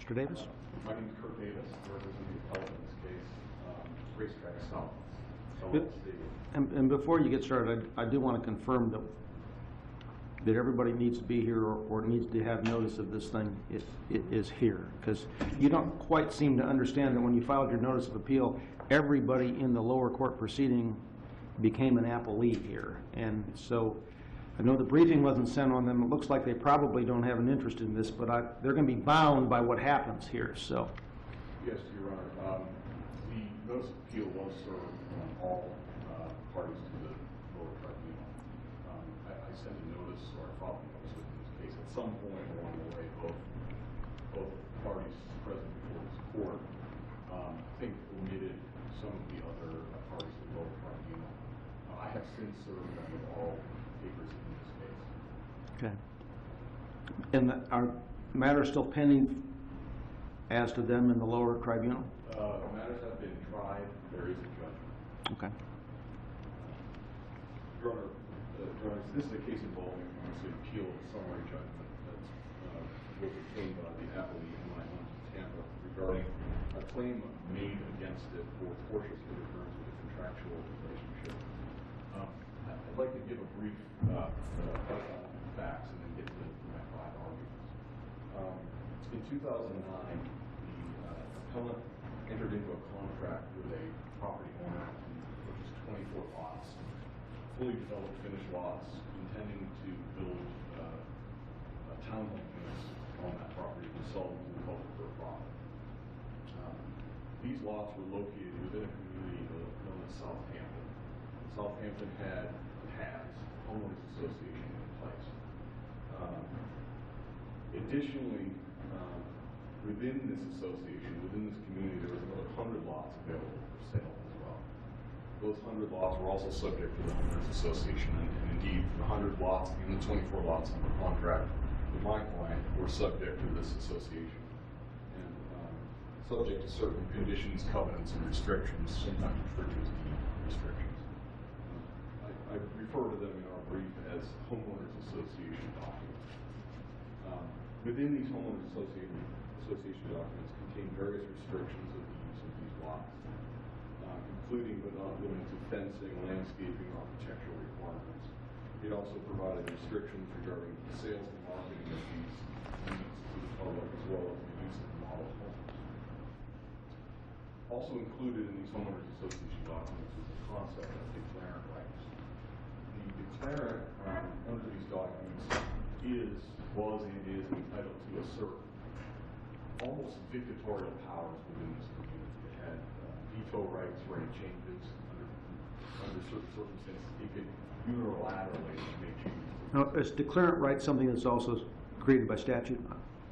Mr. Davis? My name is Kurt Davis. I represent the appellant in this case, Racetrack South. And before you get started, I do want to confirm that everybody needs to be here or needs to have notice of this thing. It is here, because you don't quite seem to understand that when you filed your notice of appeal, everybody in the lower court proceeding became an appellee here. And so I know the briefing wasn't sent on them. It looks like they probably don't have an interest in this, but they're going to be bound by what happens here. So. Yes, Your Honor. The notice of appeal was served on all parties to the lower tribunal. I sent a notice, or I filed a notice in this case. At some point along the way, both parties present before this court, I think, omitted some of the other parties to the lower tribunal. I have since served them with all papers in this case. Okay. And are matters still pending as to them in the lower tribunal? Matters have been tried. There is a judgment. Okay. Your Honor, this is a case involving an appeal of a summary judgment that was obtained by the appellee in my home in Tampa regarding a claim made against it for tortious interference with a contractual relationship. I'd like to give a brief facts and then get to my 5 arguments. In 2009, the appellant entered into a contract with a property owner to purchase 24 lots, fully developed finished lots, intending to build townhome units on that property and sell them to the public for a profit. These lots were located within a community known as Southampton. Southampton has homeowners association in place. Additionally, within this association, within this community, there was another 100 lots available for sale as well. Those 100 lots were also subject to the homeowners association, and indeed, the 100 lots and the 24 lots under contract with my client were subject to this association and subject to certain conditions, covenants, and restrictions, sometimes referred to as deed restrictions. I refer to them in our brief as homeowners association documents. Within these homeowners association documents contain various restrictions of the use of these lots, including but not limited to fencing, landscaping, architectural requirements. It also provided restrictions regarding the sales and marketing of these units to the public, as well as the use of model homes. Also included in these homeowners association documents is the concept of declarant rights. The declarant under these documents was and is entitled to assert almost dictatorial powers within this community. It had veto rights for any changes under certain circumstances. It could unilaterally make changes. Now, is declarant right something that's also created by statute?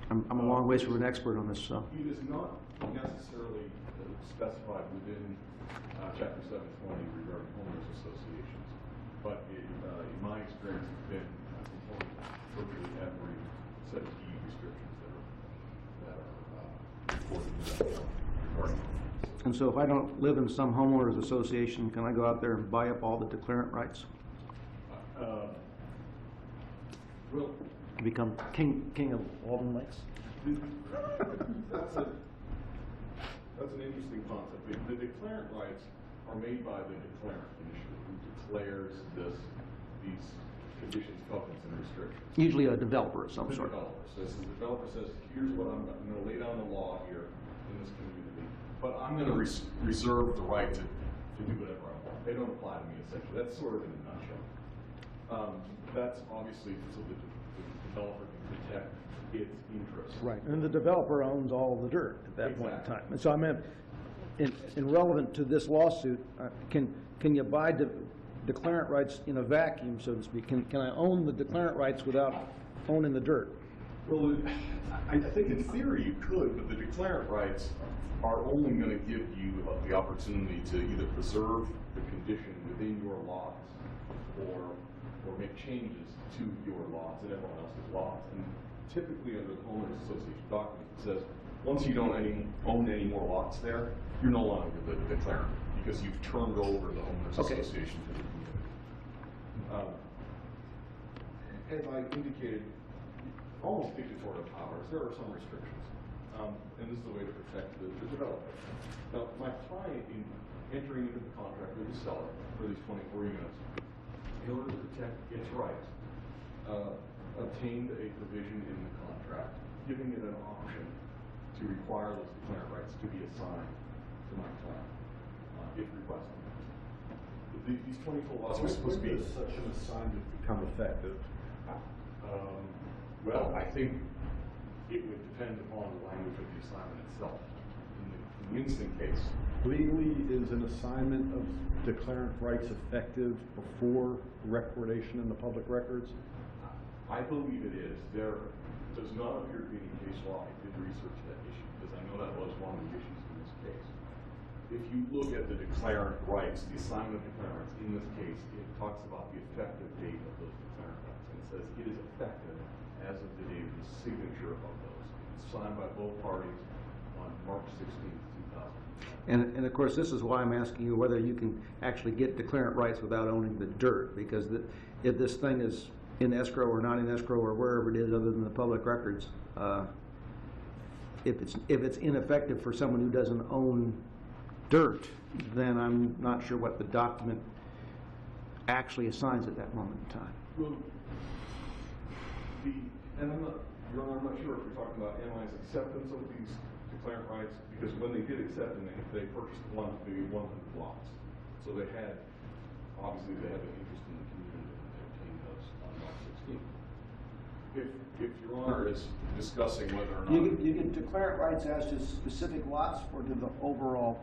I'm a long ways from an expert on this. So. It is not necessarily specified within Chapter 720 regarding homeowners associations, but in my experience, it's been a component of virtually every set of deed restrictions that are reported regarding. And so if I don't live in some homeowners association, can I go out there and buy up all the declarant rights? Well, become king of Walden Lakes? That's an interesting concept. The declarant rights are made by the declarant initially, who declares these conditions, covenants, and restrictions. Usually a developer of some sort. Developer. So the developer says, here's what I'm going to lay down the law here in this community, but I'm going to reserve the right to do whatever I want. They don't apply to me, essentially. That's sort of in a nutshell. That's obviously so the developer can protect its interests. Right, and the developer owns all the dirt at that point in time. And so I mean, irrelevant to this lawsuit, can you buy declarant rights in a vacuum, so to speak? Can I own the declarant rights without owning the dirt? Well, I think in theory you could, but the declarant rights are only going to give you the opportunity to either preserve the condition within your lots or make changes to your lots and everyone else's lots. And typically under the homeowners association document, it says once you don't own any more lots there, you're no longer the declarant because you've turned over the homeowners association to the community. As I indicated, almost dictatorial powers, there are some restrictions. And this is the way to protect the developer. Now, my client, in entering into the contract with the seller for these 24 units, in order to protect its rights, obtained a provision in the contract giving it an option to require those declarant rights to be assigned to my client, if requested. These 24 lots are supposed to be... When does such an assignment become effective? Well, I think it would depend upon the language of the assignment itself. In the instant case, Legally, is an assignment of declarant rights effective before recordation in the public records? I believe it is. There does not appear to be any case law. I did research that issue because I know that was one of the issues in this case. If you look at the declarant rights, the assignment of declarants, in this case, it talks about the effective date of those declarant rights. And it says it is effective as of the date of the signature of those. It's signed by both parties on March 16th, 2010. And of course, this is why I'm asking you whether you can actually get declarant rights without owning the dirt, because if this thing is in escrow or not in escrow or wherever it is other than the public records, if it's ineffective for someone who doesn't own dirt, then I'm not sure what the document actually assigns at that moment in time. Well, and Your Honor, I'm not sure if you're talking about MI's acceptance of these declarant rights, because when they did accept them, they purchased maybe 100 lots. So they had, obviously, they had an interest in the community and they obtained those on March 16th. If Your Honor is discussing whether or not... You get declarant rights as to specific lots or to the overall?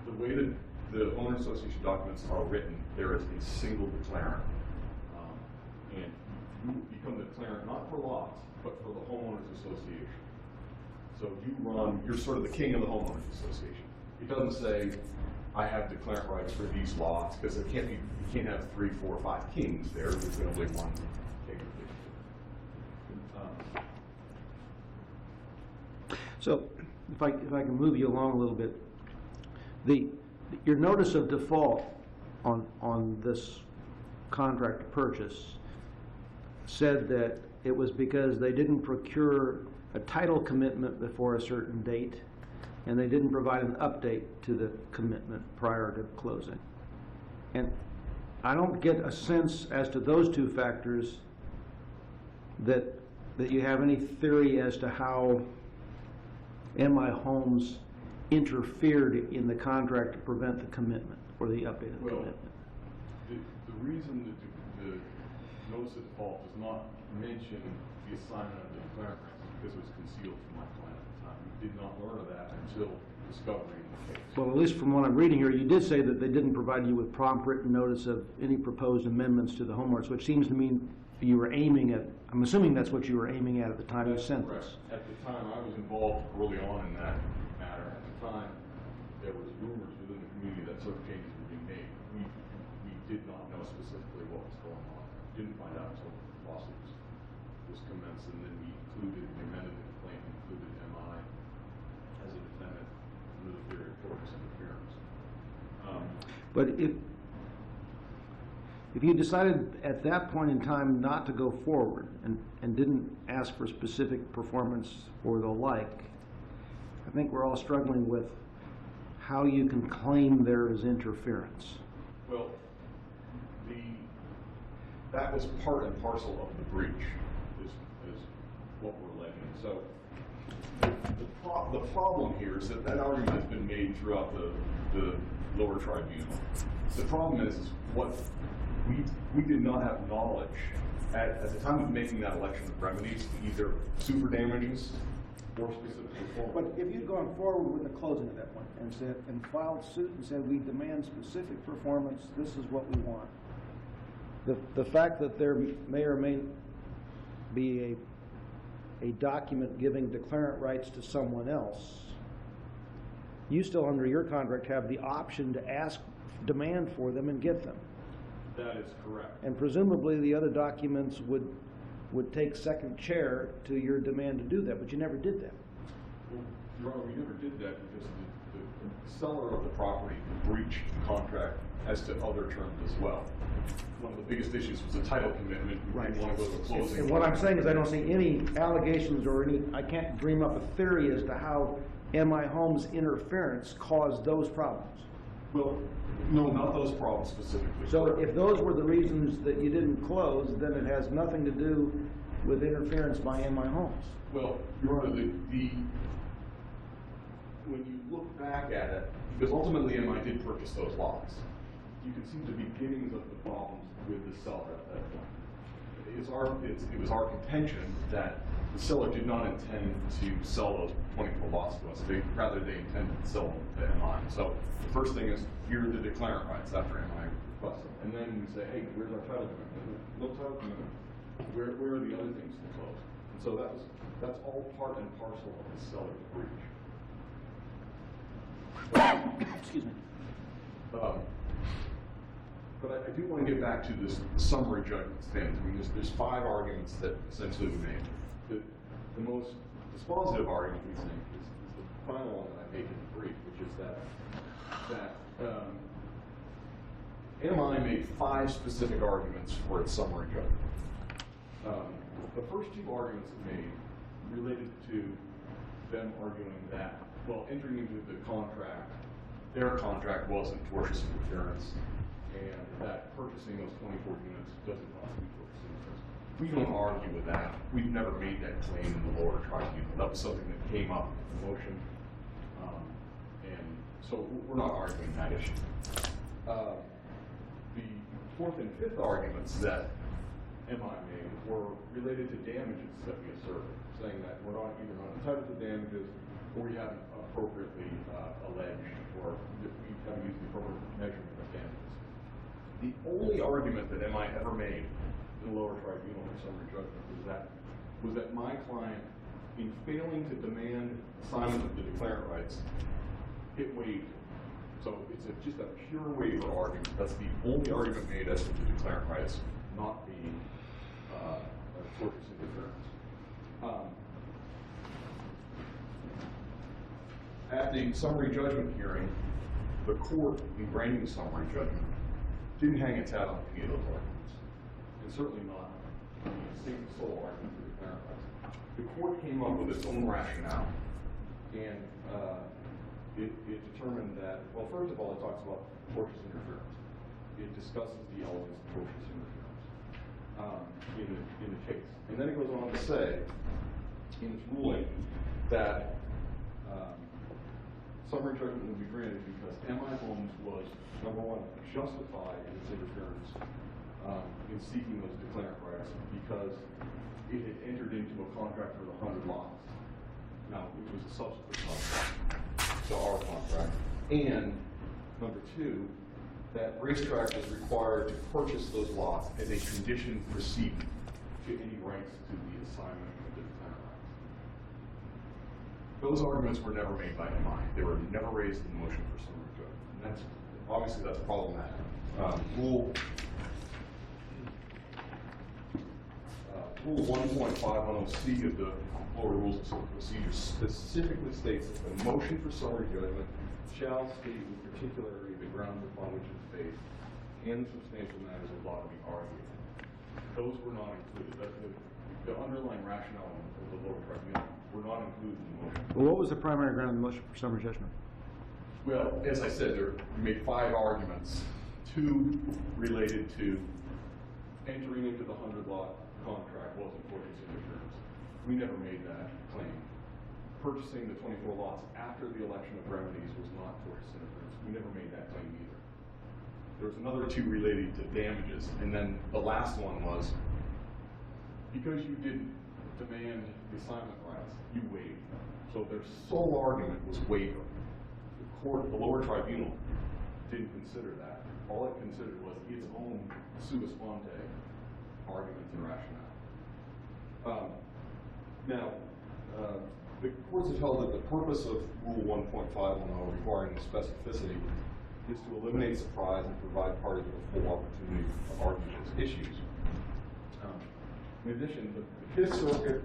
The way that the owner association documents are written, there is a single declarant. And you become the declarant not for lots, but for the homeowners association. So you're sort of the king of the homeowners association. It doesn't say, I have declarant rights for these lots, because you can't have 3, 4, 5 kings there. There's only one king. So if I can move you along a little bit, your notice of default on this contract to purchase said that it was because they didn't procure a title commitment before a certain date, and they didn't provide an update to the commitment prior to closing. And I don't get a sense as to those two factors that you have any theory as to how MI Homes interfered in the contract to prevent the commitment or the update of the commitment. The reason that the notice of default does not mention the assignment of the declarant rights is because it was concealed from my client at the time. We did not learn of that until discovery in the case. Well, at least from what I'm reading here, you did say that they didn't provide you with prompt written notice of any proposed amendments to the homeowners, which seems to mean you were aiming at, I'm assuming that's what you were aiming at the time you sent this. At the time, I was involved early on in that matter. At the time, there was rumors within the community that certain changes were being made. We did not know specifically what was going on. Didn't find out until the lawsuit was commenced, and then we included, the amended complaint included MI as a defendant under the theory of tortious interference. But if you decided at that point in time not to go forward and didn't ask for specific performance or the like, I think we're all struggling with how you can claim there is interference. Well, that was part and parcel of the breach, is what we're alleging. So the problem here is that argument has been made throughout the lower tribunal. The problem is what we did not have knowledge at the time of making that election of remedies to either sue for damages or specific performance. But if you'd gone forward with the closing at that point and filed suit and said, we demand specific performance, this is what we want. The fact that there may or may be a document giving declarant rights to someone else, you still under your contract have the option to demand for them and get them. That is correct. And presumably the other documents would take second chair to your demand to do that, but you never did that. Well, Your Honor, we never did that because the seller of the property breached the contract as to other terms as well. One of the biggest issues was the title commitment. We didn't want to go to a closing. And what I'm saying is I don't see any allegations or I can't dream up a theory as to how MI Homes interference caused those problems. Well, no, not those problems specifically. So if those were the reasons that you didn't close, then it has nothing to do with interference by MI Homes. Well, Your Honor, when you look back at it, because ultimately MI did purchase those lots, you can see the beginnings of the problems with the seller at that point. It was our contention that the seller did not intend to sell those 24 lots to us. Rather, they intended to sell them to MI. So the first thing is, here are the declarant rights after MI requests them. And then we say, hey, where's our title commitment? No title commitment. Where are the other things to close? And so that's all part and parcel of the seller's breach. Excuse me. But I do want to get back to this summary judgment standard. I mean, there's 5 arguments that essentially we made. The most dispositive argument, we think, is the final one that I make in the brief, which is that MI made 5 specific arguments for its summary judgment. The first 2 arguments it made related to them arguing that, well, entering into the contract, their contract wasn't tortious interference, and that purchasing those 24 units doesn't constitute tortious interference. We don't argue with that. We've never made that claim in the lower tribunal. That was something that came up in the motion, and so we're not arguing that issue. The 4th and 5th arguments that MI made were related to damages that we asserted, saying that we're not either not entitled to damages or we haven't appropriately alleged or that we haven't used the appropriate measurement of damages. The only argument that MI ever made in the lower tribunal for summary judgment was that my client, in failing to demand assignment of the declarant rights, it waived. So it's just a pure waiver argument. That's the only argument made as to the declarant rights not being tortious interference. At the summary judgment hearing, the court, in granting the summary judgment, didn't hang its hat on any of those arguments, and certainly not the sole argument for the declarant rights. The court came up with its own rationale, and it determined that, well, first of all, it talks about tortious interference. It discusses the elements of tortious interference in the case. And then it goes on to say, in its ruling, that summary judgment would be granted because MI Homes was, number one, justified in its interference in seeking those declarant rights because it had entered into a contract for the 100 lots. Now, which was a subsequent contract to our contract. And number 2, that Racetrack was required to purchase those lots as a condition preceding to any rights to the assignment of the declarant rights. Those arguments were never made by MI. They were never raised in the motion for summary judgment. And obviously that's problematic. Rule 1.510C of the Florida Rules of Civil Procedure specifically states that the motion for summary judgment shall state with particularity the grounds upon which it's based and the substantial matters of law to be argued. Those were not included. The underlying rationale of the lower tribunal were not included in the motion. Well, what was the primary ground of the motion for summary judgment? Well, as I said, we made 5 arguments. 2 related to entering into the 100-lot contract wasn't tortious interference. We never made that claim. Purchasing the 24 lots after the election of remedies was not tortious interference. We never made that claim either. There was another 2 related to damages, and then the last one was because you didn't demand the assignment rights, you waived. So their sole argument was waiver. The lower tribunal didn't consider that. All it considered was its own sua sponte arguments and rationale. Now, the courts have held that the purpose of Rule 1.510 requiring specificity is to eliminate surprise and provide parties with a full opportunity of arguing those issues. In addition, the Fifth Circuit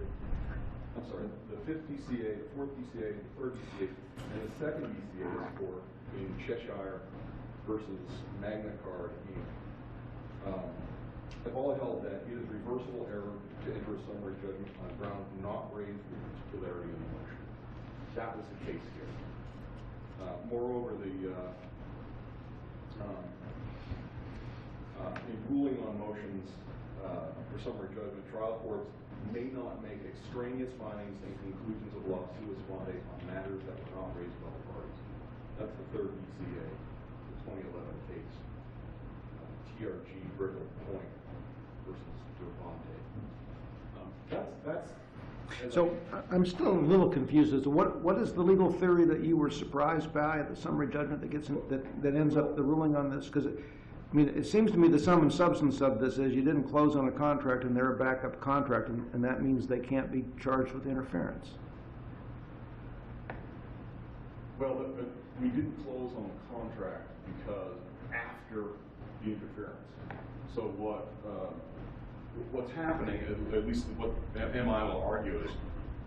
I'm sorry, the fifth DCA, the fourth DCA, the third DCA, and the second DCA is for in Cheshire versus Magna Card Inc. Have all held that it is reversible error to enter a summary judgment on ground not raised with particularity in the motion. That was the case here. Moreover, in ruling on motions for summary judgment, trial courts may not make extraneous findings and conclusions of law sua sponte on matters that were not raised by the parties. That's the third DCA, the 2011 case. TRG Brittle Point versus Durvante. So I'm still a little confused as to what is the legal theory that you were surprised by at the summary judgment that gets that ends up the ruling on this? Because I mean, it seems to me the sum and substance of this is you didn't close on a contract and they're a backup contract, and that means they can't be charged with interference. Well, but we didn't close on the contract because after the interference. So what's happening, at least what MI will argue, is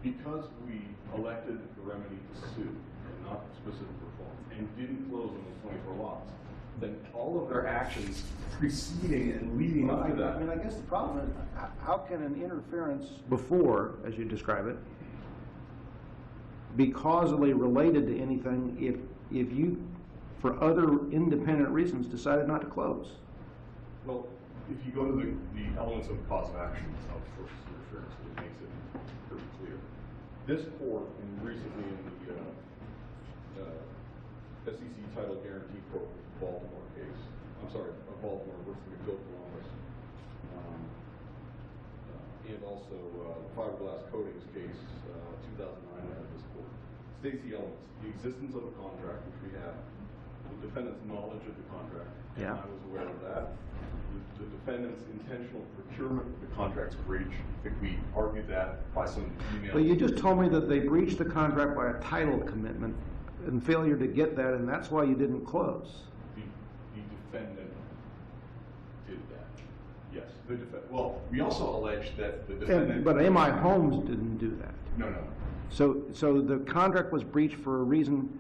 because we elected the remedy to sue and not specific performance and didn't close on those 24 lots, then all of their actions preceding and leading up to that. I mean, I guess the problem is, how can an interference before, as you describe it, be causally related to anything if you, for other independent reasons, decided not to close? Well, if you go to the elements of the cause of action of first interference, it makes it pretty clear. This court, and recently in the SEC title guarantee court Baltimore case, I'm sorry, Baltimore versus McGill Columbus, and also fiberglass coatings case, 2009 out of this court, states the elements: the existence of a contract, which we have, the defendant's knowledge of the contract, and I was aware of that. The defendant's intentional procurement of the contract's breach. I think we argued that by some email. Well, you just told me that they breached the contract by a title commitment and failure to get that, and that's why you didn't close. The defendant did that. Yes, the defendant. Well, we also alleged that the defendant. But MI Homes didn't do that. No. So the contract was breached for a reason,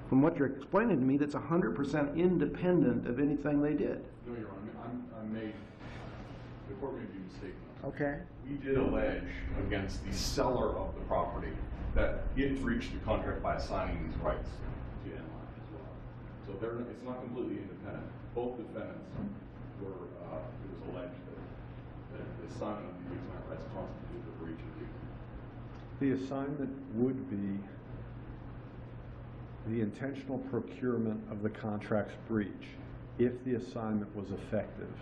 from what you're explaining to me, that's 100% independent of anything they did. No, Your Honor. The court may be mistaken. Okay. We did allege against the seller of the property that it breached the contract by assigning these rights to MI as well. So it's not completely independent. Both defendants were, it was alleged that the assignment of these assignment rights constituted a breach of the. The assignment would be the intentional procurement of the contract's breach if the assignment was effective.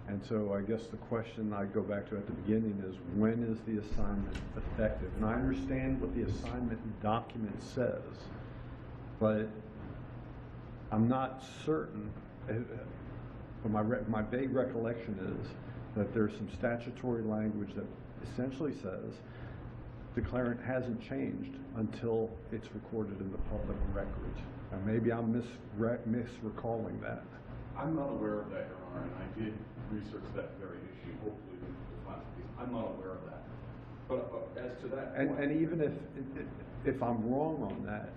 And so I guess the question I go back to at the beginning is, when is the assignment effective? And I understand what the assignment document says, but I'm not certain. But my vague recollection is that there's some statutory language that essentially says declarant hasn't changed until it's recorded in the public records. And maybe I'm misrecalling that. I'm not aware of that, Your Honor, and I did research that very issue, hopefully to find something. I'm not aware of that. But as to that point, and even if I'm wrong on that,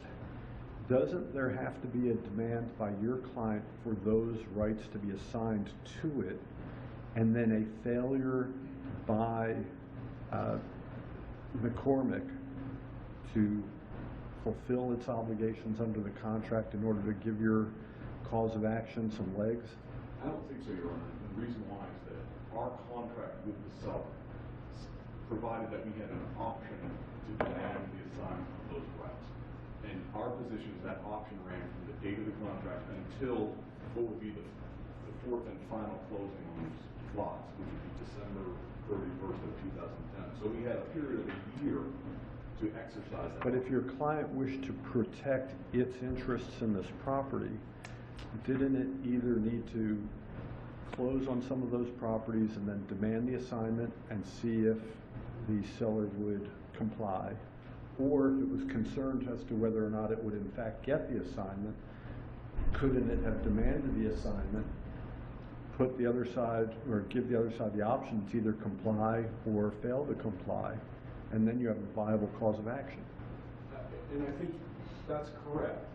doesn't there have to be a demand by your client for those rights to be assigned to it, and then a failure by McCormick to fulfill its obligations under the contract in order to give your cause of action some legs? I don't think so, Your Honor. The reason why is that our contract with the seller provided that we had an option to demand the assignment of those rights. And our position is that option ran from the date of the contract until what would be the fourth and final closing on those lots, which would be December 31st of 2010. So we had a period of a year to exercise that. But if your client wished to protect its interests in this property, didn't it either need to close on some of those properties and then demand the assignment and see if the seller would comply? Or if it was concerned as to whether or not it would in fact get the assignment, couldn't it have demanded the assignment, put the other side, or give the other side the option to either comply or fail to comply, and then you have a viable cause of action. And I think that's correct.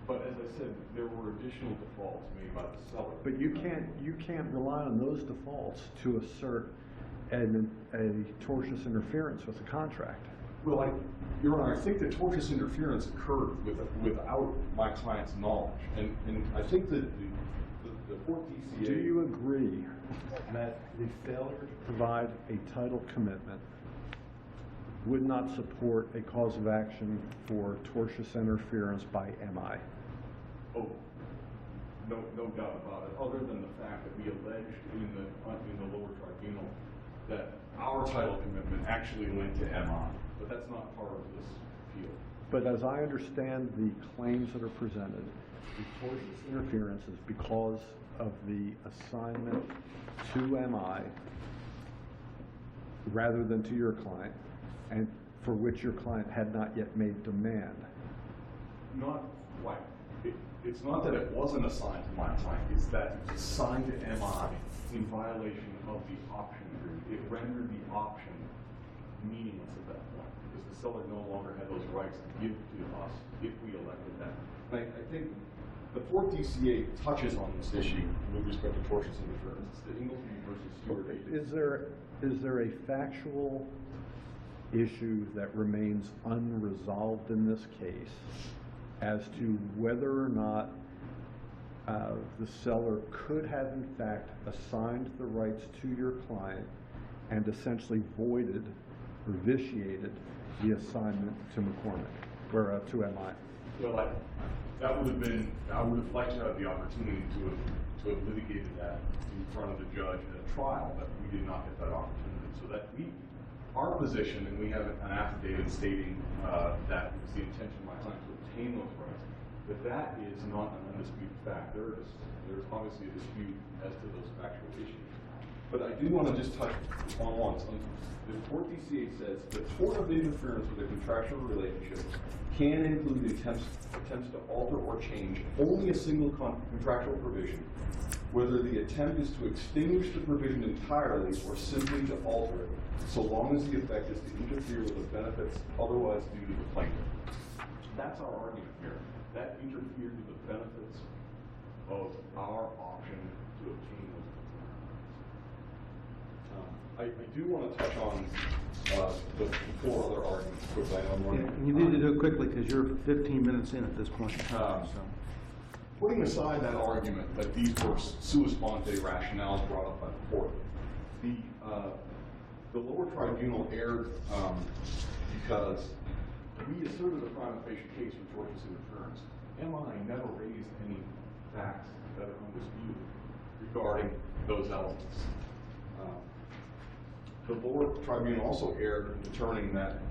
But as I said, there were additional defaults made by the seller. But you can't rely on those defaults to assert a tortious interference with the contract. Well, Your Honor, I think that tortious interference occurred without my client's knowledge. And I think that the Fourth DCA... Do you agree that the failure to provide a title commitment would not support a cause of action for tortious interference by MI? Oh, no doubt about it, other than the fact that we alleged in the lower tribunal that our title commitment actually went to MI, but that's not part of this appeal. But as I understand the claims that are presented, the tortious interference is because of the assignment to MI rather than to your client, and for which your client had not yet made demand. Not quite. It's not that it wasn't assigned to my client, it's that it was assigned to MI in violation of the option agreement. It rendered the option meaningless at that point, because the seller no longer had those rights to give to us if we elected that. And I think the Fourth DCA touches on this issue with respect to tortious interference. It's the Inglesby versus Stewart agency. Is there a factual issue that remains unresolved in this case as to whether or not the seller could have in fact assigned the rights to your client and essentially voided or vitiated the assignment to McCormick, or to MI? Well, that would have been, I would have liked to have the opportunity to have litigated that in front of the judge at a trial, but we did not get that opportunity. So that our position, and we have an affidavit stating that it was the intention of my client to obtain those rights, but that is not an undisputed fact. There's obviously a dispute as to those factual issues. But I do want to just touch on one. The Fourth DCA says the tort of interference with a contractual relationship can include attempts to alter or change only a single contractual provision, whether the attempt is to extinguish the provision entirely or simply to alter it, so long as the effect is to interfere with the benefits otherwise due to the plaintiff. That's our argument here. That interfered with the benefits of our option to obtain those I do want to touch on the four other arguments quickly. You need to do it quickly because you're 15 minutes in at this point in time. Putting aside that argument that these were sua sponte rationales brought up by the court, the lower tribunal erred because we asserted a prima facie case for tortious interference. MI never raised any facts that are undisputed regarding those elements. The lower tribunal also erred in determining that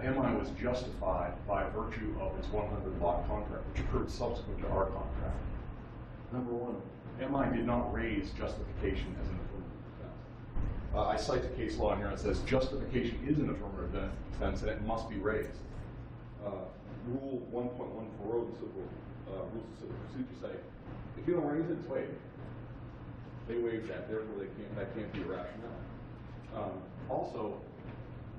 MI was justified by virtue of its 100-lot contract, which occurred subsequent to our contract. Number one, MI did not raise justification as an affirmative defense. I cite the case law here that says justification is an affirmative defense and it must be raised. Rule 1.140 of the civil rules of civil procedure say, if you don't raise it, it's waived. They waived that, therefore that can't be a rationale. Also,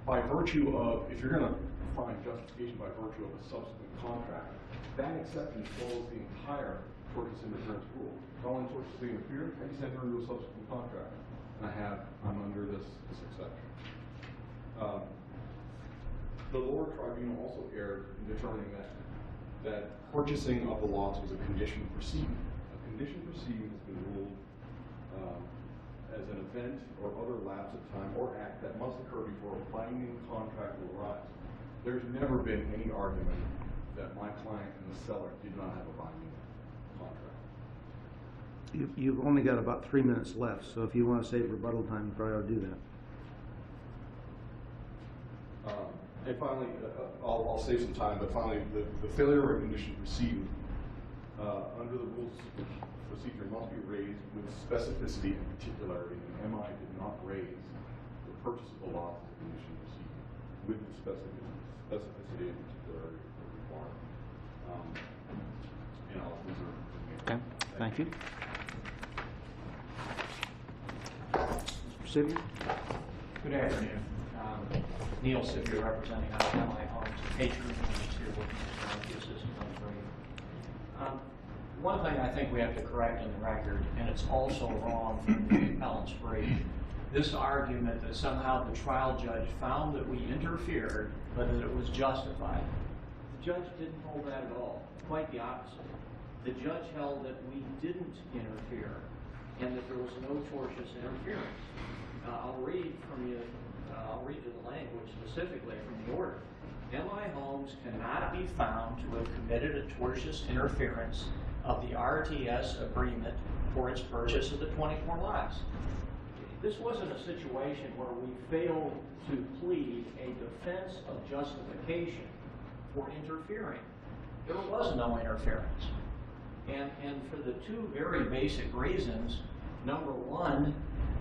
by virtue of, if you're going to find justification by virtue of a subsequent contract, that exception follows the entire tortious interference rule. Following tortious interference, I just enter into a subsequent contract, and I'm under this exception. The lower tribunal also erred in determining that purchasing of the lots was a condition preceding. A condition preceding has been ruled as an event or other lapse of time or act that must occur before a binding contract will arise. There's never been any argument that my client and the seller did not have a binding contract. You've only got about 3 minutes left, so if you want to save rebuttal time, you probably ought to do that. And finally, I'll save some time, but finally, the failure of a condition preceding under the rules of procedure must be raised with specificity and particularity, and MI did not raise the purchase of the lot as a condition preceding with the specificity and particularity required. And I'll reserve it. Okay, thank you. Mr. Sibley? Good afternoon. Neil Sivio representing MI Homes, patron is here with the assistant attorney. One thing I think we have to correct in the record, and it's also wrong from the appellant's brief, this argument that somehow the trial judge found that we interfered, but that it was justified. The judge didn't hold that at all. Quite the opposite. The judge held that we didn't interfere and that there was no tortious interference. I'll read you the language specifically from the order. MI Homes cannot be found to have committed a tortious interference of the RTS agreement for its purchase of the 24 lots. This wasn't a situation where we failed to plead a defense of justification for interfering. There was no interference. And for the two very basic reasons, number one,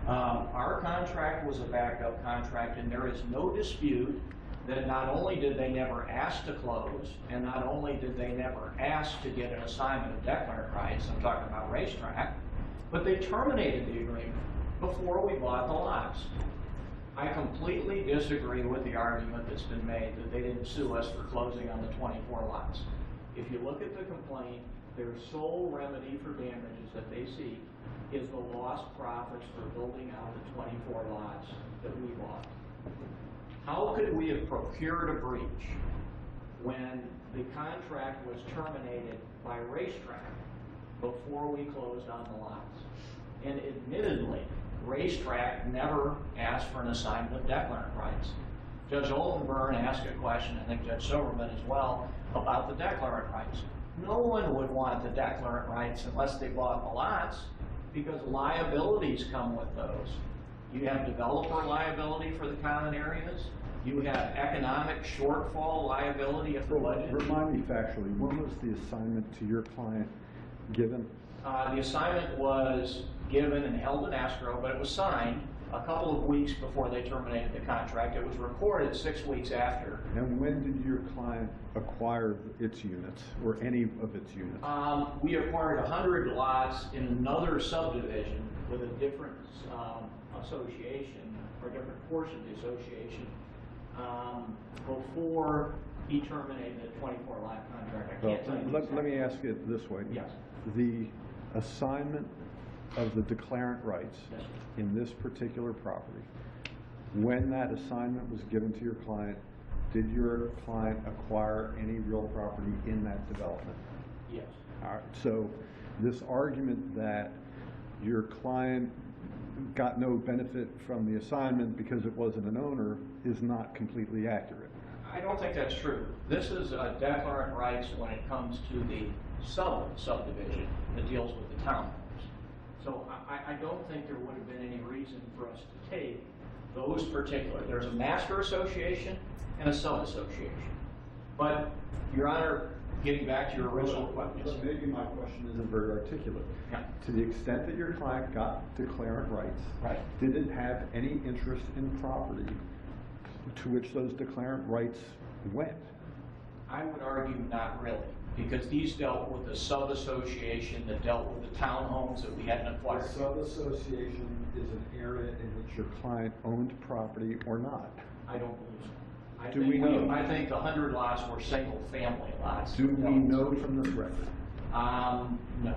our contract was a backup contract, and there is no dispute that not only did they never ask to close, and not only did they never ask to get an assignment of declarant rights, I'm talking about racetrack, but they terminated the agreement before we bought the lots. I completely disagree with the argument that's been made that they didn't sue us for closing on the 24 lots. If you look at the complaint, their sole remedy for damages that they seek is the lost profits for building out the 24 lots that we bought. How could we have procured a breach when the contract was terminated by racetrack before we closed on the lots? And admittedly, racetrack never asked for an assignment of declarant rights. Judge Oldenburn asked a question, I think Judge Silverman as well, about the declarant rights. No one would want the declarant rights unless they bought the lots, because liabilities come with those. You have developer liability for the common areas. You have economic shortfall liability if the budget. Remind me factually, when was the assignment to your client given? The assignment was given and held in escrow, but it was signed a couple of weeks before they terminated the contract. It was recorded 6 weeks after. And when did your client acquire its units, or any of its units? We acquired 100 lots in another subdivision with a different association, or different portion of the association, before he terminated the 24 lot contract. I can't tell you. Let me ask it this way. Yes. The assignment of the declarant rights Yes. in this particular property, when that assignment was given to your client, did your client acquire any real property in that development? Yes. All right, so this argument that your client got no benefit from the assignment because it wasn't an owner is not completely accurate. I don't think that's true. This is a declarant rights when it comes to the subdivision that deals with the townhomes. So I don't think there would have been any reason for us to take those particular. There's a master association and a sub-association. But, Your Honor, getting back to your original question. But maybe my question isn't very articulate. Yeah. To the extent that your client got declarant rights, Right. did it have any interest in property to which those declarant rights went? I would argue not really, because these dealt with the sub-association that dealt with the townhomes that we hadn't acquired. The sub-association is an area in which your client owned property or not. I don't believe so. Do we know? I think the 100 lots were single-family lots. Do we know from this record? No.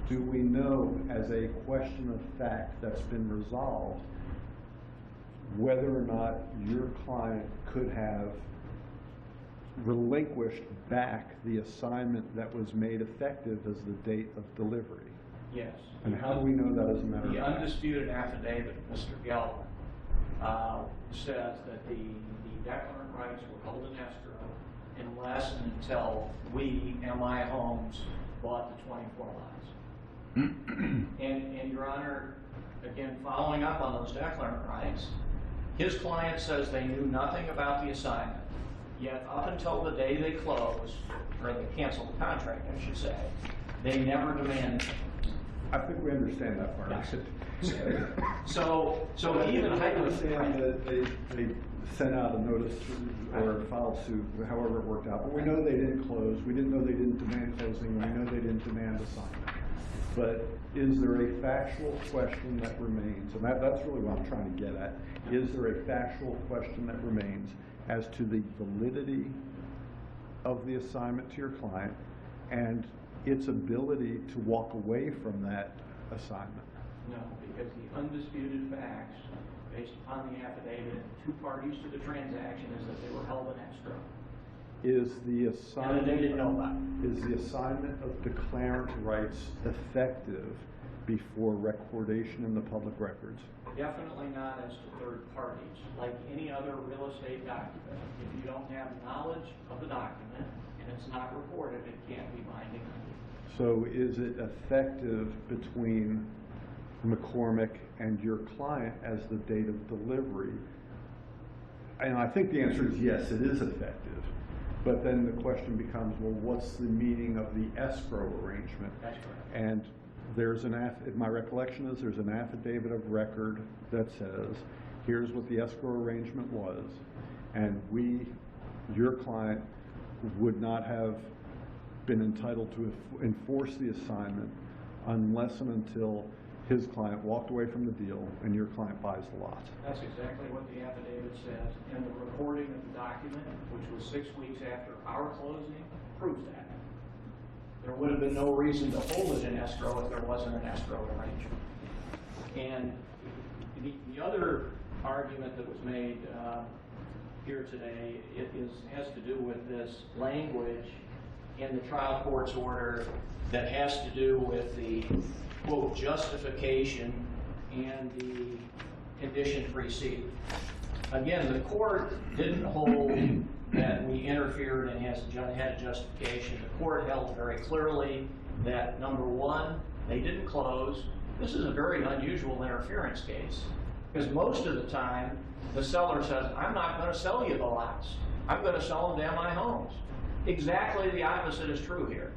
Do we know, as a question of fact that's been resolved, whether or not your client could have relinquished back the assignment that was made effective as the date of delivery? Yes. And how do we know that as a matter of The fact? undisputed affidavit of Mr. Geller says that the declarant rights were held in escrow unless and until we, MI Homes, bought the 24 lots. And Your Honor, again, following up on those declarant rights, his client says they knew nothing about the assignment, yet up until the day they closed, or they canceled the contract, I should say, they never demanded. I think we understand that part. So even I understand that they sent out a notice or filed suit, however it worked out. But we know they didn't close. We didn't know they didn't demand closing. We know they didn't demand assignment. But is there a factual question that remains? And that's really what I'm trying to get at. Is there a factual question that remains as to the validity of the assignment to your client and its ability to walk away from that assignment? No, because the undisputed facts, based upon the affidavit and two parties to the transaction, is that they were held in escrow. Is the assignment, And they didn't know about it. is the assignment of declarant rights effective before recordation in the public records? Definitely not as to third parties. Like any other real estate document, if you don't have knowledge of the document and it's not recorded, it can't be binding on you. So is it effective between McCormick and your client as the date of delivery? And I think the answer is yes, it is effective. But then the question becomes, well, what's the meaning of the escrow arrangement? That's correct. And there's my recollection is there's an affidavit of record that says, here's what the escrow arrangement was, and your client would not have been entitled to enforce the assignment unless and until his client walked away from the deal and your client buys the lot. That's exactly what the affidavit says, and the recording of the document, which was 6 weeks after our closing, proves that. There would have been no reason to hold it in escrow if there wasn't an escrow arrangement. And the other argument that was made here today has to do with this language in the trial court's order that has to do with the, quote, justification and the condition preceding. Again, the court didn't hold that we interfered and had a justification. The court held very clearly that, number one, they didn't close. This is a very unusual interference case, because most of the time the seller says, I'm not going to sell you the lots. I'm going to sell them to MI Homes. Exactly the opposite is true here.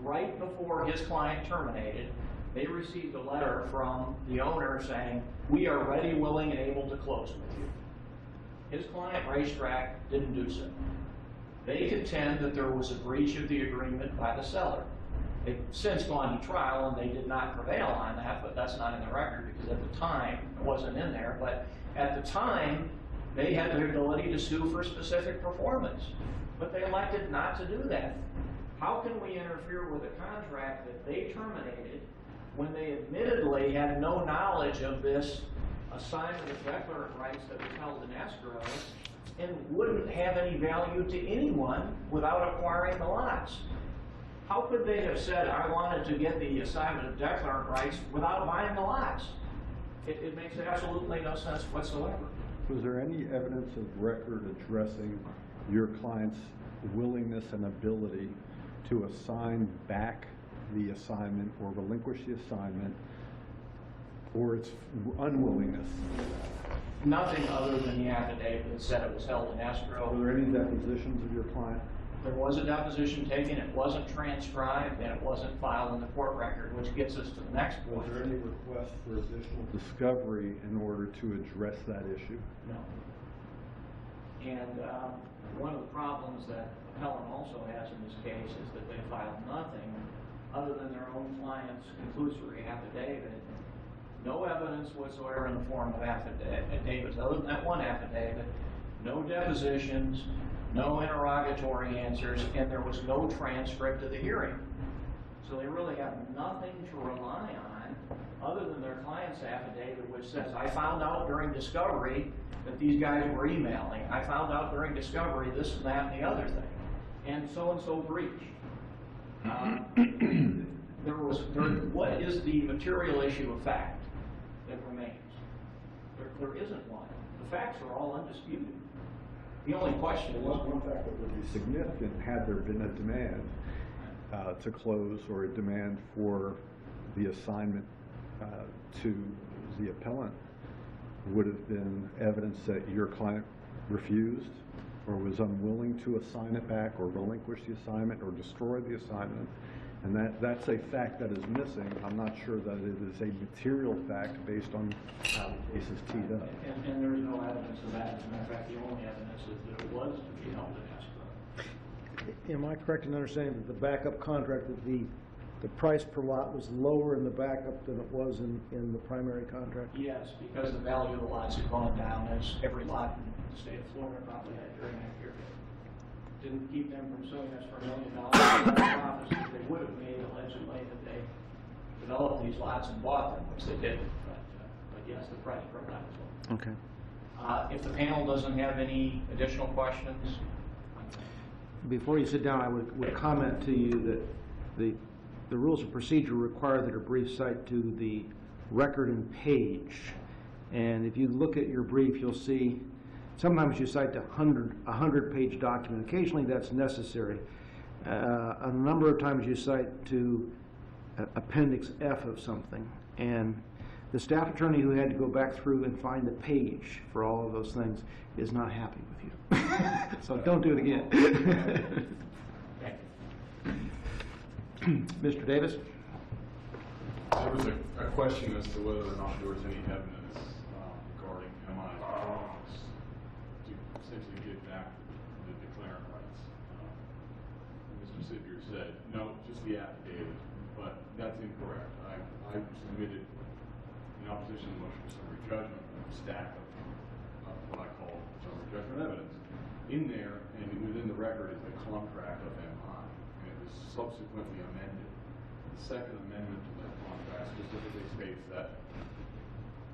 Right before his client terminated, they received a letter from the owner saying, we are ready, willing, and able to close with you. His client, Racetrack, didn't do so. They contend that there was a breach of the agreement by the seller. They've since gone to trial and they did not prevail on that, but that's not in the record because at the time, it wasn't in there, but at the time, they had the ability to sue for specific performance, but they elected not to do that. How can we interfere with a contract that they terminated when they admittedly had no knowledge of this assignment of declarant rights that was held in escrow and wouldn't have any value to anyone without acquiring the lots? How could they have said, I wanted to get the assignment of declarant rights without buying the lots? It makes absolutely no sense whatsoever. Was there any evidence of record addressing your client's willingness and ability to assign back the assignment or relinquish the assignment, or its unwillingness? Nothing other than the affidavit that said it was held in escrow. Were there any depositions of your client? There was a deposition taken, it wasn't transcribed, and it wasn't filed in the court record, which gets us to the next Was point. there any request for additional discovery in order to address that issue? No. And one of the problems that appellant also has in this case is that they filed nothing other than their own client's conclusory affidavit. No evidence whatsoever in the form of affidavits, other than that one affidavit. No depositions, no interrogatory answers, and there was no transcript of the hearing. So they really have nothing to rely on other than their client's affidavit, which says, I found out during discovery that these guys were emailing. I found out during discovery this and that and the other thing. And so breach. What is the material issue of fact that remains? There isn't one. The facts are all undisputed. The only question is, One fact that would be significant had there been a demand to close or a demand for the assignment to the appellant would have been evidence that your client refused or was unwilling to assign it back or relinquish the assignment or destroy the assignment. And that's a fact that is missing. I'm not sure that it is a material fact based on how the case is teed up. and there's no evidence of that. As a matter of fact, the only evidence is that it was to be held in escrow. Am I correct in understanding that the backup contract that the the price per lot was lower in the backup than it was in the primary contract? Yes, because the value of the lots had gone down, as every lot in the state of Florida probably had during that period. Didn't keep them from suing us for $1 million in profits that they would have made allegedly that they developed these lots and bought them, which they didn't. But yes, the price broke down as well. Okay. If the panel doesn't have any additional questions. Before you sit down, I would comment to you that the rules of procedure require that a brief cite to the record and page. And if you look at your brief, you'll see sometimes you cite a 100-page document. Occasionally that's necessary. A number of times you cite to Appendix F of something. And the staff attorney who had to go back through and find the page for all of those things is not happy with you. So don't do it again. Mr. Davis? There was a question as to whether or not there was any evidence regarding MI drawings to essentially get back the declarant rights. Mr. Sipier said, no, just the affidavit, but that's incorrect. I submitted in opposition to the motion for summary judgment a stack of what I call summary judgment evidence. In there, and within the record, is the contract of MI, and it was subsequently amended. The second amendment to that contract specifically states that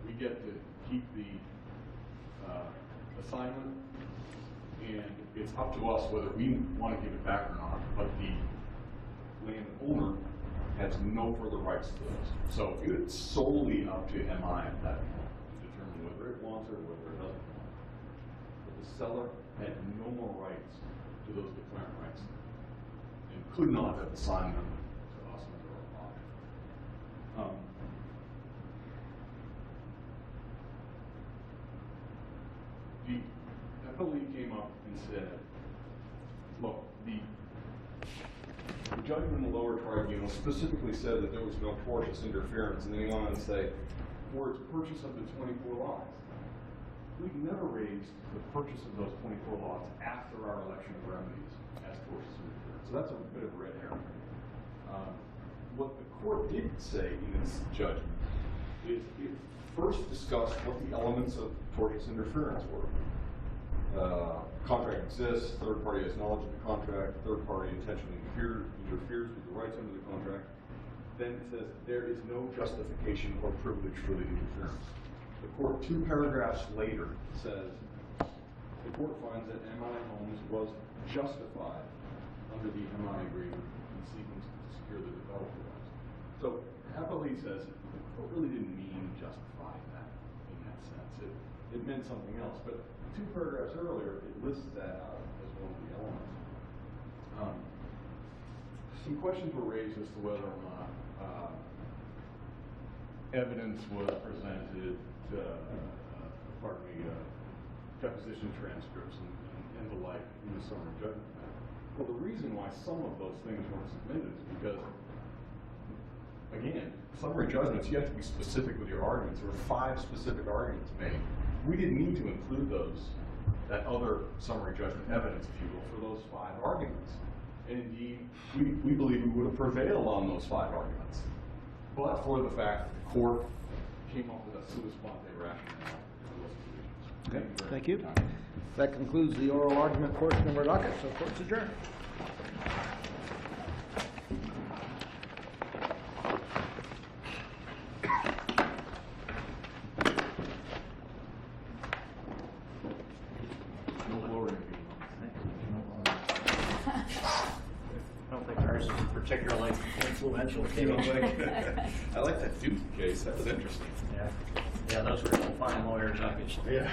we get to keep the assignment, and it's up to us whether we want to give it back or not, but the landowner has no further rights to those. So it's solely up to MI at that point to determine whether it wants it or whether it doesn't want it. But the seller had no more rights to those declarant rights and could not have assigned them to us under our law. The FLE came up and said, look, the judgment in the lower tribunal specifically said that there was no tortious interference, and then he went on to say, for its purchase of the 24 lots. We've never raised the purchase of those 24 lots after our election of remedies as tortious interference. So that's a bit of a red herring. What the court did say in its judgment is it first discussed what the elements of tortious interference were. Contract exists, third party has knowledge of the contract, third party intentionally interferes with the rights under the contract. Then it says there is no justification or privilege for the interference. The court, 2 paragraphs later, says the court finds that MI Homes was justified under the MI agreement in seeking to secure the developer rights. So FLE says the court really didn't mean justify that in that sense. It meant something else. But 2 paragraphs earlier, it lists that out as one of the elements. Some questions were raised as to whether or not evidence was presented, deposition transcripts and the like in the summary judgment. Well, the reason why some of those things weren't submitted is because, again, summary judgments, you have to be specific with your arguments. There were 5 specific arguments made. We didn't need to include that other summary judgment evidence, if you will, for those 5 arguments. And indeed, we believe we would have prevailed on those 5 arguments, but for the fact that the court came up with a sua sponte rationale for those provisions. Okay, thank you. That concludes the oral argument portion of our docket, so court's adjourned. I don't think ours is particularly influential. I like that Duke case. That was interesting. Yeah, those were some fine lawyers, obviously. Yeah.